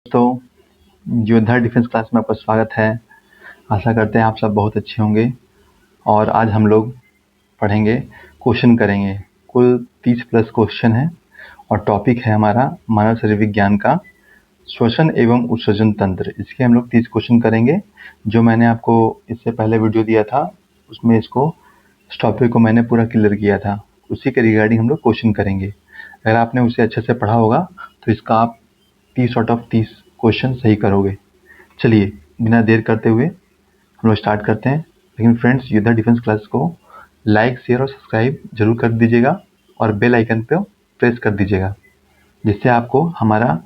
दोस्तों, योद्धा defence class में आपका स्वागत है। आशा करते हैं आप सब बहुत अच्छे होंगे। और आज हम लोग पढ़ेंगे, क्वेश्चन करेंगे। कुल 30 प्लस क्वेश्चन है और टॉपिक है हमारा मानव शरीर विज्ञान का श्वसन एवं उत्सर्जन तंत्र। इसके हम लोग 30 क्वेश्चन करेंगे। जो मैंने आपको इससे पहले वीडियो दिया था उसमें इस टॉपिक को मैंने पूरा क्लियर किया था। उसी के रिगार्डिंग हम लोग क्वेश्चन करेंगे। अगर आपने उसे अच्छे से पढ़ा होगा तो इसका आप 30 आउट ऑफ 30 क्वेश्चन सही करोगे। चलिए बिना देर करते हुए हम लोग स्टार्ट करते हैं। लेकिन फ्रेंड्स, योद्धा डिफेंस क्लास को लाइक, शेयर और सब्सक्राइब जरूर कर दीजिएगा और बेल आइकन पे प्रेस कर दीजिएगा, जिससे आपको हमारा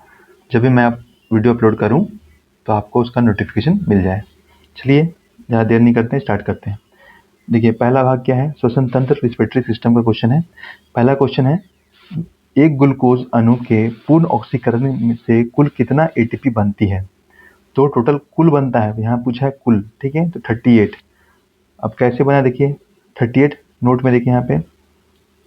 जब भी मैं वीडियो अपलोड करूं तो आपको उसका नोटिफिकेशन मिल जाए। चलिए ज़्यादा देर नहीं करते हैं, स्टार्ट करते हैं। देखिए पहला भाग क्या है, श्वसन तंत्र रिस्पिरेटरी सिस्टम का क्वेश्चन है। पहला क्वेश्चन है, एक ग्लूकोज अणु के पूर्ण ऑक्सीकरण से कुल कितना एटीपी बनती है? तो टोटल कुल बनता है, यहाँ पूछा है कुल, ठीक है, तो 38। अब कैसे बना देखिए, 38 नोट में देखिए यहाँ पे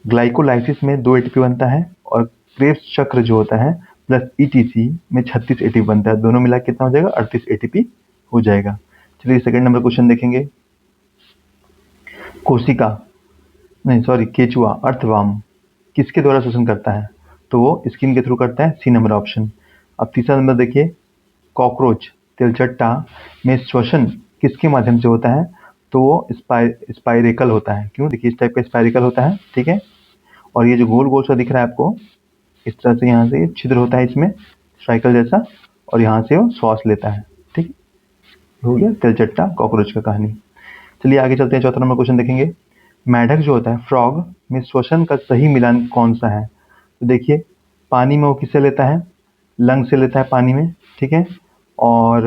ग्लाइकोलाइसिस में 2 एटीपी बनता है और क्रेब्स चक्र जो होता है प्लस ईटीसी में 36 एटीपी बनता है। दोनों मिला कितना हो जाएगा, 38 एटीपी हो जाएगा। चलिए सेकंड नंबर क्वेश्चन देखेंगे। कोशिका नहीं सॉरी केचुआ अर्थवाम किसके द्वारा शोषण करता है? तो वो स्किन के थ्रू करता है, सी नंबर ऑप्शन। अब तीसरा नंबर देखिए, कॉकरोच तिलचट्टा में श्वसन किसके माध्यम से होता है? तो वो स्पाइरेकल होता है। क्यों? देखिए इस टाइप का स्पाइरेकल होता है, ठीक है। और ये जो गोल गोल सा दिख रहा है आपको, इस तरह से यहाँ से छिद्र होता है इसमें साइकिल जैसा, और यहाँ से वो श्वास लेता है, ठीक। हो गया तिलचट्टा कॉकरोच का कहानी। चलिए आगे चलते हैं, चौथा नंबर क्वेश्चन देखेंगे। मेढक जो होता है फ्रॉग में श्वसन का सही मिलान कौन सा है? तो देखिए पानी में वो किससे लेता है? लंग से लेता है पानी में, ठीक है। और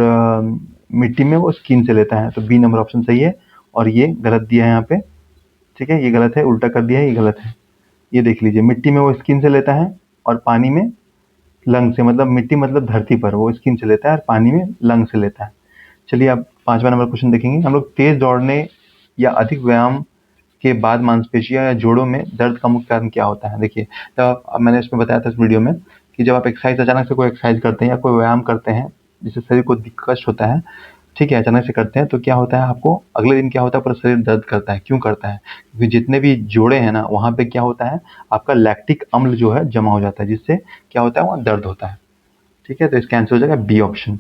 मिट्टी में वो स्किन से लेता है, तो बी नंबर ऑप्शन सही है। और ये गलत दिया है यहाँ पे, ठीक है, ये गलत है, उल्टा कर दिया है, ये गलत है। ये देख लीजिए, मिट्टी में वो स्किन से लेता है और पानी में लंग से, मतलब मिट्टी मतलब धरती पर वो स्किन से लेता है और पानी में लंग से लेता है। चलिए अब पांचवा नंबर क्वेश्चन देखेंगे हम लोग। तेज दौड़ने या अधिक व्यायाम के बाद मांसपेशियों या जोड़ों में दर्द का मुख्य कारण क्या होता है? देखिए, जब अब मैंने इसमें बताया था इस वीडियो में कि जब आप एक्सरसाइज अचानक से कोई एक्सरसाइज करते हैं या कोई व्यायाम करते हैं जिससे शरीर को दिक्कत होता है, ठीक है, अचानक से करते हैं तो क्या होता है, आपको अगले दिन क्या होता है, पूरा शरीर दर्द करता है। क्यों करता है? क्योंकि जितने भी जोड़े हैं ना, वहाँ पे क्या होता है, आपका लैक्टिक अम्ल जो है जमा हो जाता है, जिससे क्या होता है, वहाँ दर्द होता है, ठीक है। तो इसका आंसर हो जाएगा बी ऑप्शन।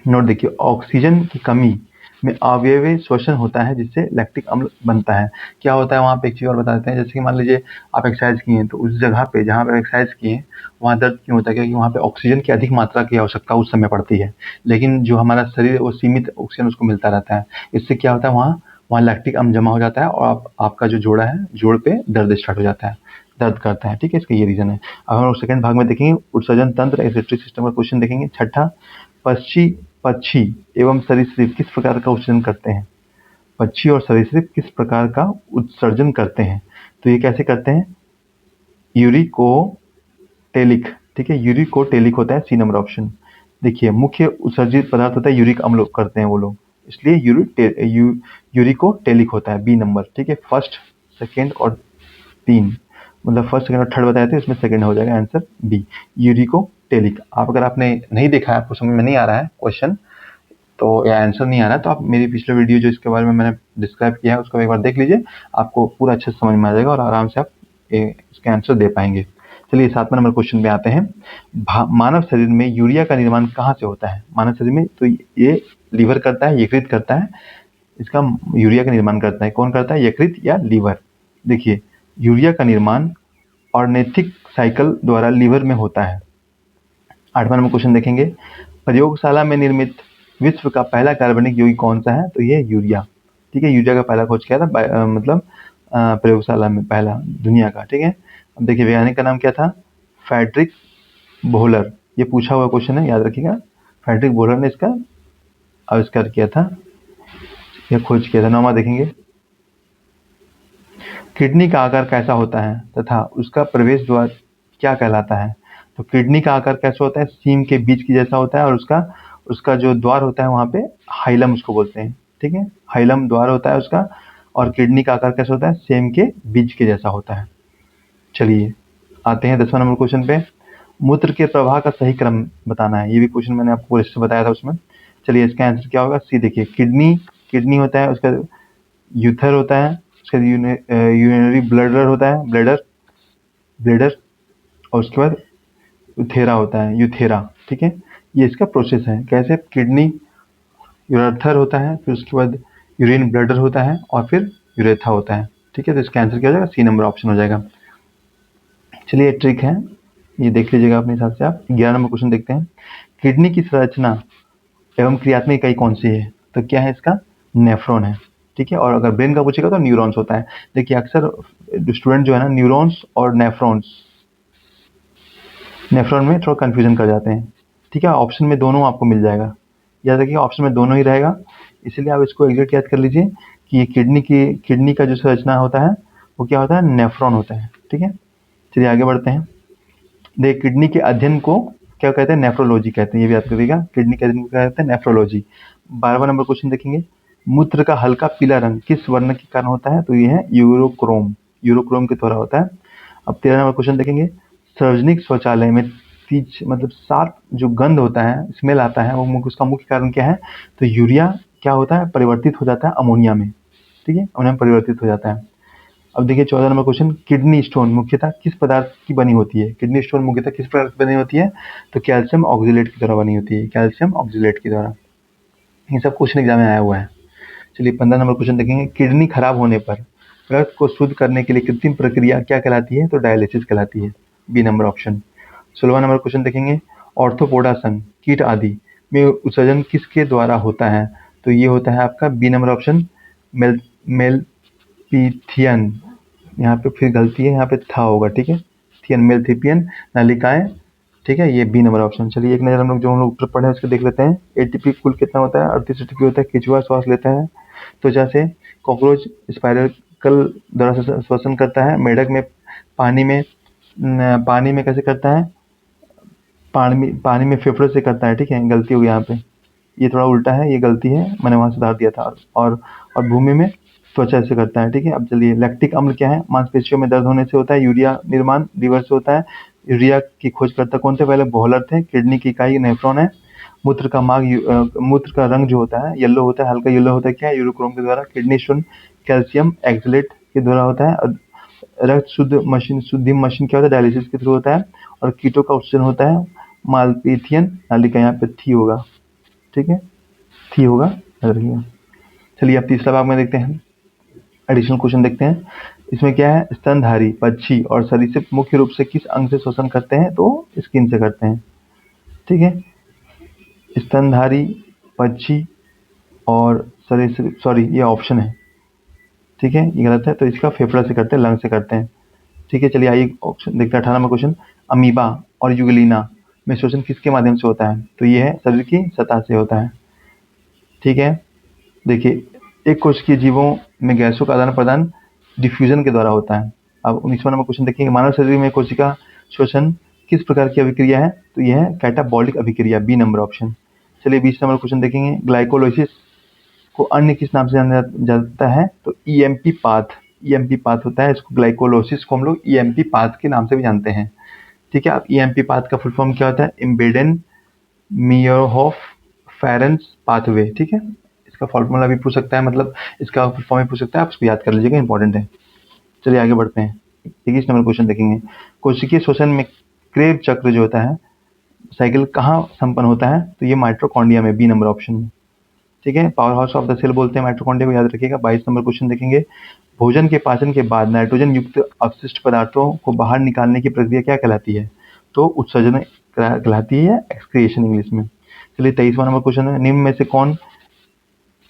नोट देखिए, ऑक्सीजन की कमी में अवयवी श्वसन होता है जिससे लैक्टिक अम्ल बनता है। क्या होता है वहाँ पे, एक चीज़ और बता देते हैं। जैसे कि मान लीजिए आप एक्सरसाइज किए हैं, तो उस जगह पे जहाँ पे एक्सरसाइज किए वहाँ दर्द क्यों होता है? क्योंकि वहाँ पे ऑक्सीजन की अधिक मात्रा की आवश्यकता उस समय पड़ती है, लेकिन जो हमारा शरीर है वो सीमित ऑक्सीजन उसको मिलता रहता है। इससे क्या होता है, वहाँ वहाँ लैक्टिक अम्ल जमा हो जाता है और आपका जो जोड़ा है, जोड़ पे दर्द स्टार्ट हो जाता है, दर्द करता है, ठीक है। इसका ये रीजन है। अब हम लोग सेकंड भाग में देखेंगे, उत्सर्जन तंत्र एक्सेटरी सिस्टम का क्वेश्चन देखेंगे। छठा, पक्षी पक्षी एवं सरीसृप किस प्रकार का उत्सर्जन करते हैं? पक्षी और सरीसृप किस प्रकार का उत्सर्जन करते हैं? तो ये कैसे करते हैं? यूरिकोटेलिक, ठीक है, यूरिकोटेलिक होता है, सी नंबर ऑप्शन। देखिए मुख्य उत्सर्जित पदार्थ होता है यूरिक अम्ल करते हैं वो लोग, इसलिए यूरिकोटेलिक होता है, बी नंबर, ठीक है। फर्स्ट, सेकेंड और 3, मतलब फर्स्ट सेकंड और थर्ड बताए थे, इसमें सेकंड हो जाएगा आंसर बी, यूरिकोटेलिक। आप अगर आपने नहीं देखा है, आपको समझ में नहीं आ रहा है क्वेश्चन तो या आंसर नहीं आ रहा है, तो आप मेरी पिछले वीडियो जो इसके बारे में मैंने डिस्क्राइब किया है उसको एक बार देख लीजिए, आपको पूरा अच्छे से समझ में आ जाएगा और आराम से आप इसके आंसर दे पाएंगे। चलिए 7वें नंबर क्वेश्चन पे आते हैं। मानव शरीर में यूरिया का निर्माण कहाँ से होता है? मानव शरीर में तो ये लीवर करता है, यकृत करता है, इसका यूरिया का निर्माण करता है। कौन करता है, यकृत या लीवर? देखिए यूरिया का निर्माण ऑर्नेथिक साइकिल द्वारा लीवर में होता है। 8वां नंबर क्वेश्चन देखेंगे, प्रयोगशाला में निर्मित विश्व का पहला कार्बनिक यौगिक कौन सा है? तो ये यूरिया, ठीक है, यूरिया का पहला खोज किया था मतलब प्रयोगशाला में पहला दुनिया का, ठीक है। अब देखिए वैज्ञानिक का नाम क्या था? फ्रेडरिक बोहलर। ये पूछा हुआ क्वेश्चन है, याद रखिएगा। फ्रेडरिक बोहलर ने इसका आविष्कार किया था, यह खोज किया था। 9वां देखेंगे, किडनी का आकार कैसा होता है तथा उसका प्रवेश द्वार क्या कहलाता है? तो किडनी का आकार कैसा होता है? सीम के बीज की जैसा होता है, और उसका उसका जो द्वार होता है वहाँ पे हाइलम उसको बोलते हैं, ठीक है, हाइलम द्वार होता है उसका। और किडनी का आकार कैसा होता है? सेम के बीज के जैसा होता है। चलिए आते हैं 10वां नंबर क्वेश्चन पे। मूत्र के प्रवाह का सही क्रम बताना है, ये भी क्वेश्चन मैंने आपको लिस्ट बताया था उसमें। चलिए इसका आंसर क्या होगा, सी देखिए, किडनी, किडनी होता है, उसका यूथर होता है, उसका यूरिनरी ब्लडर होता है, ब्लैडर, ब्लैडर, और उसके बाद यूथेरा होता है, यूथेरा। ठीक है, ये इसका प्रोसेस है, कैसे, किडनी, यूरेथर होता है, फिर उसके बाद यूरिन ब्लैडर होता है, और फिर यूरेथा होता है। ठीक है, तो इसका आंसर क्या हो जाएगा, सी नंबर ऑप्शन हो जाएगा। चलिए ट्रिक है, ये देख लीजिएगा अपने हिसाब से आप। 11 नंबर क्वेश्चन देखते हैं, किडनी की संरचना एवं क्रियात्मक इकाई कौन सी है, तो क्या है इसका, नेफ्रॉन है। ठीक है, और अगर ब्रेन का पूछेगा तो न्यूरॉन्स होता है। देखिए अक्सर स्टूडेंट जो है ना, न्यूरॉन्स और नेफ्रॉन्स, नेफ्रॉन में थोड़ा कन्फ्यूजन कर जाते हैं। ठीक है, ऑप्शन में दोनों आपको मिल जाएगा, याद रखिए ऑप्शन में दोनों ही रहेगा, इसलिए आप इसको एग्जैक्ट याद कर लीजिए कि ये किडनी का जो संरचना होता है वो क्या होता है, नेफ्रॉन होता है। ठीक है, चलिए आगे बढ़ते हैं। देखिए किडनी के अध्ययन को क्या कहते हैं, नेफ्रोलॉजी कहते हैं, ये भी याद करिएगा, किडनी के अध्ययन को क्या कहते हैं, नेफ्रोलॉजी। 12वां नंबर क्वेश्चन देखेंगे, मूत्र का हल्का पीला रंग किस वर्ण के कारण होता है, तो ये है यूरोक्रोम, यूरोक्रोम के द्वारा होता है। अब 13 नंबर क्वेश्चन देखेंगे, सार्वजनिक शौचालय में तीज मतलब शार्प जो गंध होता है, स्मेल आता है, वो उसका मुख्य कारण क्या है, तो यूरिया क्या होता है, परिवर्तित हो जाता है अमोनिया में। ठीक है, अमोनिया में परिवर्तित हो जाता है। अब देखिए 14 नंबर क्वेश्चन, किडनी स्टोन मुख्यतः किस पदार्थ की बनी होती है, किडनी स्टोन मुख्यतः किस पदार्थ की बनी होती है, तो कैल्शियम ऑक्जेलेट की द्वारा बनी होती है, कैल्शियम ऑक्जेलेट की द्वारा। ये सब क्वेश्चन एग्जाम में आया हुआ है। चलिए 15 नंबर क्वेश्चन देखेंगे, किडनी खराब होने पर रक्त को शुद्ध करने के लिए कृत्रिम प्रक्रिया क्या कहलाती है, तो डायलिसिस कहलाती है, बी नंबर ऑप्शन। 16वां नंबर क्वेश्चन देखेंगे, ऑर्थोपोडा संघ, कीट आदि में उत्सर्जन किसके द्वारा होता है, तो ये होता है आपका बी नंबर ऑप्शन, मेल मेलपीथियन। यहाँ पे फिर गलती है, यहाँ पे था होगा, ठीक है, थियन, मेलथिपियन नलिकाएं। ठीक है, ये बी नंबर ऑप्शन। चलिए एक नज़र हम लोग जो हम लोग उत्तर पढ़े हैं उसको देख लेते हैं। एटीपी कुल कितना होता है, 38 एटीपी होता है। केंचुआ श्वास लेता है त्वचा से, कॉकरोच स्पाइरकल द्वारा श्वसन करता है, मेढक में पानी में कैसे करता है, पानी में फेफड़ों से करता है। ठीक है, गलती हो गई यहाँ पे, ये थोड़ा उल्टा है, ये गलती है, मैंने वहाँ सुधार दिया था। और भूमि में त्वचा से करता है। ठीक है, अब चलिए लैक्टिक अम्ल क्या है, मांसपेशियों में दर्द होने से होता है। यूरिया निर्माण लीवर से होता है। यूरिया की खोजकर्ता कौन थे, पहले बोहलर थे। किडनी की इकाई नेफ्रॉन है। मूत्र का रंग जो होता है येलो होता है, हल्का येलो होता है, क्या है, यूरोक्रोम के द्वारा। किडनी स्टोन कैल्शियम एक्सलेट के द्वारा होता है। और रक्त शुद्धि मशीन क्या होता है, डायलिसिस के थ्रू होता है। और कीटों का उत्सर्जन होता है मालपीथियन नालिका, यहाँ पे थी होगा। ठीक है, थी होगा, याद रखिएगा। चलिए अब तीसरा भाग में देखते हैं, एडिशनल क्वेश्चन देखते हैं। इसमें क्या है, स्तनधारी पक्षी और सरीसृप मुख्य रूप से किस अंग से श्वसन करते हैं, तो स्किन से करते हैं। ठीक है, स्तनधारी पक्षी और सरीसृप, सॉरी ये ऑप्शन है, ठीक है, ये गलत है, तो इसका फेफड़ा से करते हैं, लंग से करते हैं। ठीक है, चलिए आइए ऑप्शन देखते हैं। 18 नंबर क्वेश्चन, अमीबा और यूगेलिना में श्वसन किसके माध्यम से होता है, तो ये है शरीर की सतह से होता है। ठीक है, देखिए एक कोशिकीय जीवों में गैसों का आदान प्रदान डिफ्यूजन के द्वारा होता है। अब 19वां नंबर क्वेश्चन देखेंगे, मानव शरीर में कोशिका श्वसन किस प्रकार की अभिक्रिया है, तो यह है कैटाबॉलिक अभिक्रिया, बी नंबर ऑप्शन। चलिए 20 नंबर क्वेश्चन देखेंगे, ग्लाइकोलाइसिस को अन्य किस नाम से जाना जाता है, तो ईएमपी पाथ, ईएमपी पाथ होता है, इसको ग्लाइकोलाइसिस को हम लोग ईएमपी पाथ के नाम से भी जानते हैं। ठीक है, अब ईएमपी पाथ का फुल फॉर्म क्या होता है, इम्बेडेन मियरहोफ फेरेंस पाथवे। ठीक है, इसका फॉर्मूला भी पूछ सकता है, मतलब इसका फुल फॉर्म भी पूछ सकता है, आप उसको याद कर लीजिएगा, इंपॉर्टेंट है। चलिए आगे बढ़ते हैं, 21 नंबर क्वेश्चन देखेंगे, कोशिकीय श्वसन में क्रेब चक्र जो होता है साइकिल कहाँ संपन्न होता है, तो ये माइटोकॉन्ड्रिया में, बी नंबर ऑप्शन में। ठीक है, powerhouse of the cell बोलते हैं माइटोकॉन्ड्रिया को, याद रखिएगा। 22 नंबर क्वेश्चन देखेंगे, भोजन के पाचन के बाद नाइट्रोजन युक्त अपशिष्ट पदार्थों को बाहर निकालने की प्रक्रिया क्या कहलाती है, तो उत्सर्जन कहलाती है, एक्सक्रिएशन इंग्लिश में। चलिए 23वां नंबर क्वेश्चन है, निम्न में से कौन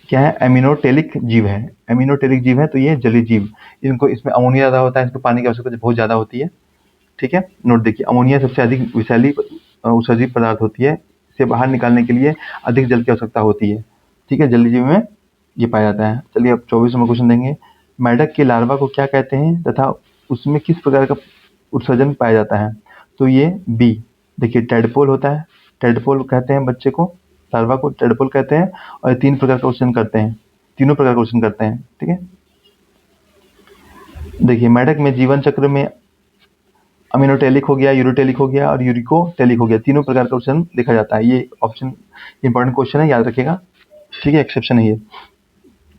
क्या है, एमिनोटेलिक जीव है, एमिनोटेलिक जीव है, तो ये जलीय जीव। इनको इसमें अमोनिया ज़्यादा होता है, इसमें पानी की आवश्यकता बहुत ज़्यादा होती है। ठीक है, नोट देखिए, अमोनिया सबसे अधिक विषैली उत्सर्जित पदार्थ होती है, इसे बाहर निकालने के लिए अधिक जल की आवश्यकता होती है। ठीक है, जलीय जीव में ये पाया जाता है। चलिए अब 24 नंबर क्वेश्चन देंगे, मेढक के लार्वा को क्या कहते हैं तथा उसमें किस प्रकार का उत्सर्जन पाया जाता है, तो ये बी, देखिए टेडपोल होता है, टेडपोल कहते हैं बच्चे को, लार्वा को टेडपोल कहते हैं। और ये 3 प्रकार का उत्सर्जन करते हैं, तीनों प्रकार का उत्सर्जन करते हैं। ठीक है, देखिए मेढक में जीवन चक्र में अमीनोटेलिक हो गया, यूरोटेलिक हो गया और यूरिकोटेलिक हो गया। तीनों प्रकार का क्वेश्चन लिखा जाता है। ये ऑप्शन इंपॉर्टेंट क्वेश्चन है, याद रखिएगा। ठीक है, एक्सेप्शन है ये।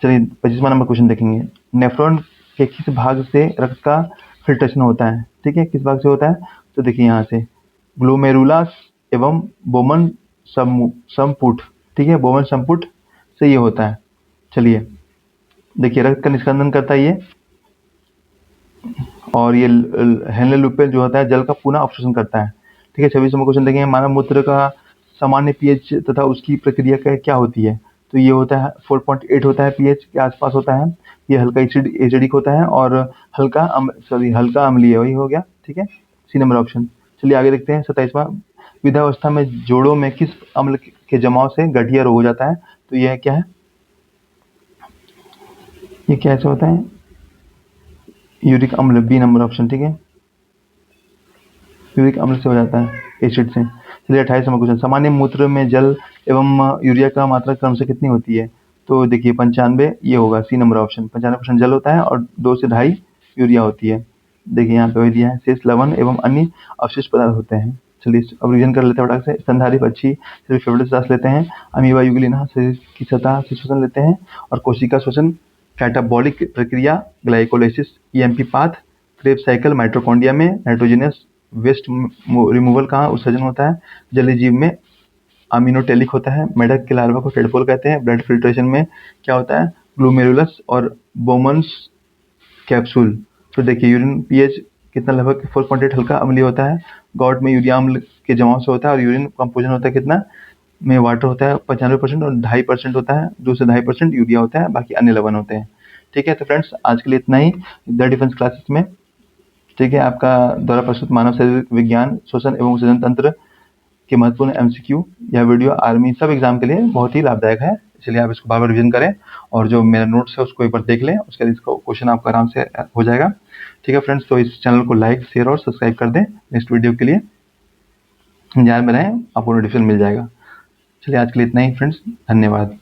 चलिए 25वां नंबर क्वेश्चन देखेंगे। नेफ्रॉन के किस भाग से रक्त का फिल्ट्रेशन होता है? ठीक है, किस भाग से होता है? तो देखिए यहाँ से ग्लोमेरुलास एवं बोमन संपुट। ठीक है, बोमन संपुट से ये होता है। चलिए देखिए, रक्त का निस्कंदन करता है ये, और ये हेनले लूपेल जो होता है जल का पुनः अवशोषण करता है। ठीक है, 26वां क्वेश्चन देखेंगे। मानव मूत्र का सामान्य पीएच तथा उसकी प्रक्रिया क्या होती है? तो ये होता है 4.8 होता है, पीएच के आसपास होता है। ये हल्का एसिडिक होता है और हल्का हल्का अम्लीय, वही हो गया। ठीक है, सी नंबर ऑप्शन। चलिए आगे देखते हैं 27वां। वृद्धावस्था में जोड़ों में किस अम्ल के जमाव से गठिया रोग हो जाता है? तो यह क्या है? ये कैसे होता है? यूरिक अम्ल, बी नंबर ऑप्शन। ठीक है, यूरिक अम्ल से हो जाता है, एसिड से। चलिए 28वां क्वेश्चन। सामान्य मूत्र में जल एवं यूरिया का मात्रा क्रम से कितनी होती है? तो देखिए 95, ये होगा सी नंबर ऑप्शन। 95% जल होता है और 2 से 2.5 यूरिया होती है। देखिए यहाँ पे वही दिया है, शेष लवण एवं अन्य अवशिष्ट पदार्थ होते हैं। चलिए अब रिविजन कर लेते हैं फटाक से। स्तनधारी पक्षी सिर्फ फेफड़े से सांस लेते हैं। अमीबा यूग्लिना शरीर की सतह से श्वसन लेते हैं। और कोशिका श्वसन कैटाबॉलिक प्रक्रिया, glycolysis, EMP path, Krebs cycle, mitochondria में नाइट्रोजनस वेस्ट रिमूवल कहाँ उत्सर्जन होता है? जलीय जीव में अमीनोटेलिक होता है। मेढक के लार्वा को टेडपोल कहते हैं। ब्लड फिल्ट्रेशन में क्या होता है? ग्लोमेरुलस और बोमन्स कैप्सूल। तो देखिए यूरिन पीएच कितना, लगभग 4.8 हल्का अम्लीय होता है। गॉट में यूरिया अम्ल के जमाव से होता है। और यूरिन कंपोजन होता है कितना में? वाटर होता है 95% और 2.5% होता है। 2 से 2.5% यूरिया होता है, बाकी अन्य लवण होते हैं। ठीक है, तो फ्रेंड्स आज के लिए इतना ही द डिफेंस क्लासेस में। ठीक है, आपका द्वारा प्रस्तुत मानव शरीर विज्ञान, श्वसन एवं उत्सर्जन तंत्र के महत्वपूर्ण एमसीक्यू, यह वीडियो आर्मी सब एग्जाम के लिए बहुत ही लाभदायक है। इसलिए आप इसको बार-बार रिवीजन करें और जो मेरा नोट्स है उसको एक बार देख लें, उसके बाद इसका क्वेश्चन आपका आराम से हो जाएगा। ठीक है फ्रेंड्स, तो इस चैनल को लाइक, शेयर और सब्सक्राइब कर दें नेक्स्ट वीडियो के लिए। ध्यान में रहें, आपको नोटिफिकेशन मिल जाएगा। चलिए आज के लिए इतना ही फ्रेंड्स, धन्यवाद।